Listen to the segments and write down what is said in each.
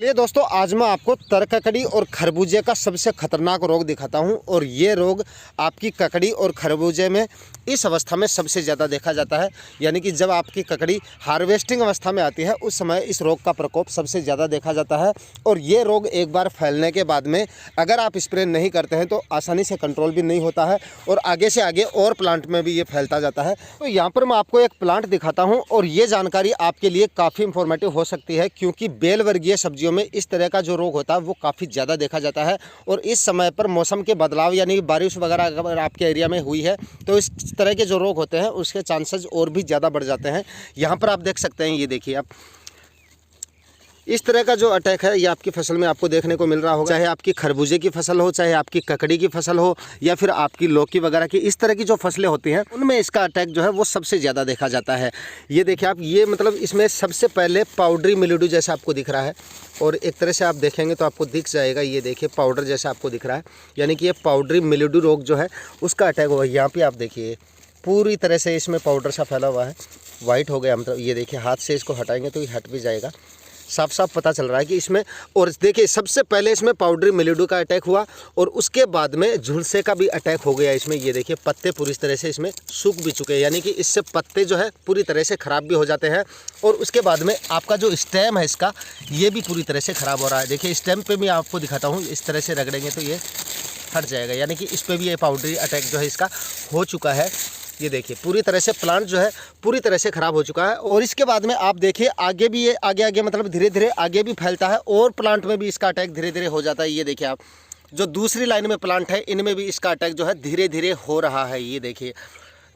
ये दोस्तों आज मैं आपको तरककड़ी और खरबूजे का सबसे खतरनाक रोग दिखाता हूं और ये रोग आपकी ककड़ी और खरबूजे में इस अवस्था में सबसे ज़्यादा देखा जाता है। यानी कि जब आपकी ककड़ी हार्वेस्टिंग अवस्था में आती है उस समय इस रोग का प्रकोप सबसे ज़्यादा देखा जाता है। और ये रोग एक बार फैलने के बाद में अगर आप स्प्रे नहीं करते हैं तो आसानी से कंट्रोल भी नहीं होता है और आगे से आगे और प्लांट में भी ये फैलता जाता है। तो यहाँ पर मैं आपको एक प्लांट दिखाता हूँ और ये जानकारी आपके लिए काफ़ी इंफॉर्मेटिव हो सकती है, क्योंकि बेल वर्गीय सब्जियों में इस तरह का जो रोग होता है वो काफ़ी ज़्यादा देखा जाता है। और इस समय पर मौसम के बदलाव यानी बारिश वगैरह अगर आपके एरिया में हुई है तो इस तरह के जो रोग होते हैं उसके चांसेस और भी ज़्यादा बढ़ जाते हैं। यहाँ पर आप देख सकते हैं, ये देखिए आप, इस तरह का जो अटैक है ये आपकी फसल में आपको देखने को मिल रहा होगा। चाहे आपकी खरबूजे की फसल हो, चाहे आपकी ककड़ी की फसल हो, या फिर आपकी लौकी वगैरह की, इस तरह की जो फसलें होती हैं उनमें इसका अटैक जो है वो सबसे ज़्यादा देखा जाता है। ये देखिए आप, ये मतलब इसमें सबसे पहले पाउडरी मिल्ड्यू जैसा आपको दिख रहा है और एक तरह से आप देखेंगे तो आपको दिख जाएगा, ये देखिए पाउडर जैसा आपको दिख रहा है, यानी कि ये पाउडरी मिल्ड्यू रोग जो है उसका अटैक हुआ। यहाँ पर आप देखिए पूरी तरह से इसमें पाउडर सा फैला हुआ है, वाइट हो गया, मतलब ये देखिए हाथ से इसको हटाएंगे तो ये हट भी जाएगा। साफ साफ पता चल रहा है कि इसमें, और देखिए सबसे पहले इसमें पाउडरी मिल्ड्यू का अटैक हुआ और उसके बाद में झुलसे का भी अटैक हो गया इसमें। ये देखिए पत्ते पूरी तरह से इसमें सूख भी चुके हैं, यानी कि इससे पत्ते जो है पूरी तरह से ख़राब भी हो जाते हैं। और उसके बाद में आपका जो स्टेम है इसका, ये भी पूरी तरह से ख़राब हो रहा है। देखिए स्टेम पे भी आपको दिखाता हूँ, इस तरह से रगड़ेंगे तो ये हट जाएगा, यानी कि इस पर भी ये पाउडरी अटैक जो है इसका हो चुका है। ये देखिए पूरी तरह से प्लांट जो है पूरी तरह से ख़राब हो चुका है। और इसके बाद में आप देखिए आगे भी ये आगे मतलब धीरे धीरे आगे भी फैलता है और प्लांट में भी इसका अटैक धीरे धीरे हो जाता है। ये देखिए आप, जो दूसरी लाइन में प्लांट है इनमें भी इसका अटैक जो है धीरे धीरे हो रहा है। ये देखिए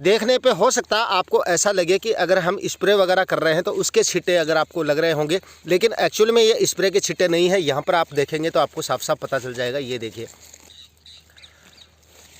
देखने पे हो सकता है आपको ऐसा लगे कि अगर हम स्प्रे वगैरह कर रहे हैं तो उसके छिट्टे अगर आपको लग रहे होंगे, लेकिन एक्चुअल में ये स्प्रे के छिट्टे नहीं है। यहाँ पर आप देखेंगे तो आपको साफ साफ पता चल जाएगा। ये देखिए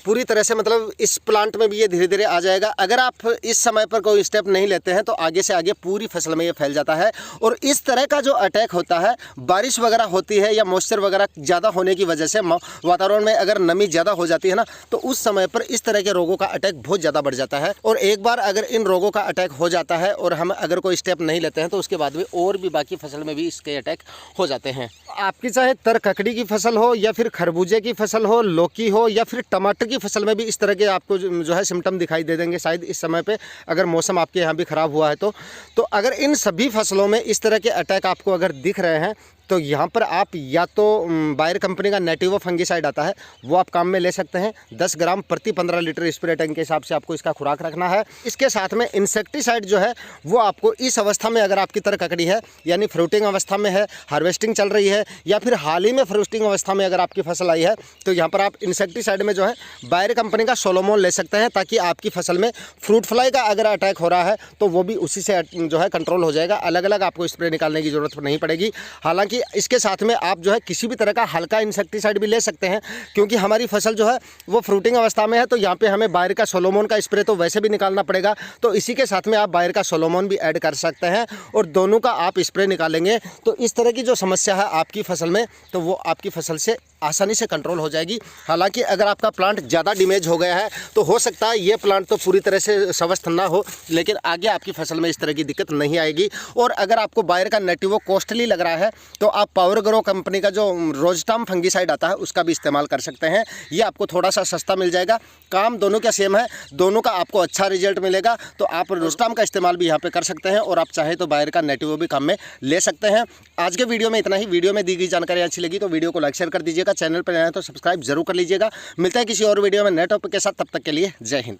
पूरी तरह से मतलब इस प्लांट में भी ये धीरे धीरे आ जाएगा। अगर आप इस समय पर कोई स्टेप नहीं लेते हैं तो आगे से आगे पूरी फसल में ये फैल जाता है। और इस तरह का जो अटैक होता है, बारिश वगैरह होती है या मॉइस्चर वगैरह ज़्यादा होने की वजह से, वातावरण में अगर नमी ज़्यादा हो जाती है ना, तो उस समय पर इस तरह के रोगों का अटैक बहुत ज़्यादा बढ़ जाता है। और एक बार अगर इन रोगों का अटैक हो जाता है और हम अगर कोई स्टेप नहीं लेते हैं तो उसके बाद में और भी बाकी फसल में भी इसके अटैक हो जाते हैं। आपकी चाहे तरककड़ी की फसल हो या फिर खरबूजे की फसल हो, लौकी हो या फिर टमाटर की फसल में भी इस तरह के आपको जो है सिम्टम दिखाई दे देंगे शायद इस समय पे, अगर मौसम आपके यहाँ भी ख़राब हुआ है तो अगर इन सभी फसलों में इस तरह के अटैक आपको अगर दिख रहे हैं तो यहाँ पर आप या तो बायर कंपनी का नेटिवो फंगिसाइड आता है वो आप काम में ले सकते हैं। 10 ग्राम प्रति 15 लीटर स्प्रे टैंक के हिसाब से आपको इसका खुराक रखना है। इसके साथ में इंसेक्टिसाइड जो है वो आपको इस अवस्था में, अगर आपकी तरककड़ी है यानी फ्रूटिंग अवस्था में है, हार्वेस्टिंग चल रही है, या फिर हाल ही में फ्रूटिंग अवस्था में अगर आपकी फसल आई है, तो यहाँ पर आप इंसेक्टिसाइड में जो है बायर कंपनी का सोलोमोन ले सकते हैं, ताकि आपकी फसल में फ्रूट फ्लाई का अगर अटैक हो रहा है तो वो भी उसी से जो है कंट्रोल हो जाएगा। अलग अलग आपको स्प्रे निकालने की ज़रूरत नहीं पड़ेगी। हालांकि इसके साथ में आप जो है किसी भी तरह का हल्का इंसेक्टिसाइड भी ले सकते हैं, क्योंकि हमारी फसल जो है वो फ्रूटिंग अवस्था में है, तो यहाँ पे हमें बायर का सोलोमोन का स्प्रे तो वैसे भी निकालना पड़ेगा, तो इसी के साथ में आप बायर का सोलोमोन भी ऐड कर सकते हैं और दोनों का आप स्प्रे निकालेंगे तो इस तरह की जो समस्या है आपकी फसल में, तो वो आपकी फसल से आसानी से कंट्रोल हो जाएगी। हालांकि अगर आपका प्लांट ज़्यादा डैमेज हो गया है तो हो सकता है ये प्लांट तो पूरी तरह से स्वस्थ ना हो, लेकिन आगे आपकी फसल में इस तरह की दिक्कत नहीं आएगी। और अगर आपको बायर का नेटिवो कॉस्टली लग रहा है तो आप पावर ग्रो कंपनी का जो रोजटाम फंगिसाइड आता है उसका भी इस्तेमाल कर सकते हैं। ये आपको थोड़ा सा सस्ता मिल जाएगा, काम दोनों का सेम है, दोनों का आपको अच्छा रिजल्ट मिलेगा। तो आप रोजटाम का इस्तेमाल भी यहाँ पे कर सकते हैं और आप चाहे तो बायर का नेटिवो भी काम में ले सकते हैं। आज के वीडियो में इतना ही। वीडियो में दी गई जानकारी अच्छी लगी तो वीडियो को लाइक शेयर कर दीजिएगा, चैनल पर नया है तो सब्सक्राइब जरूर कर लीजिएगा। मिलता है किसी और वीडियो में नए टॉपिक के साथ, तब तक के लिए जय हिंद।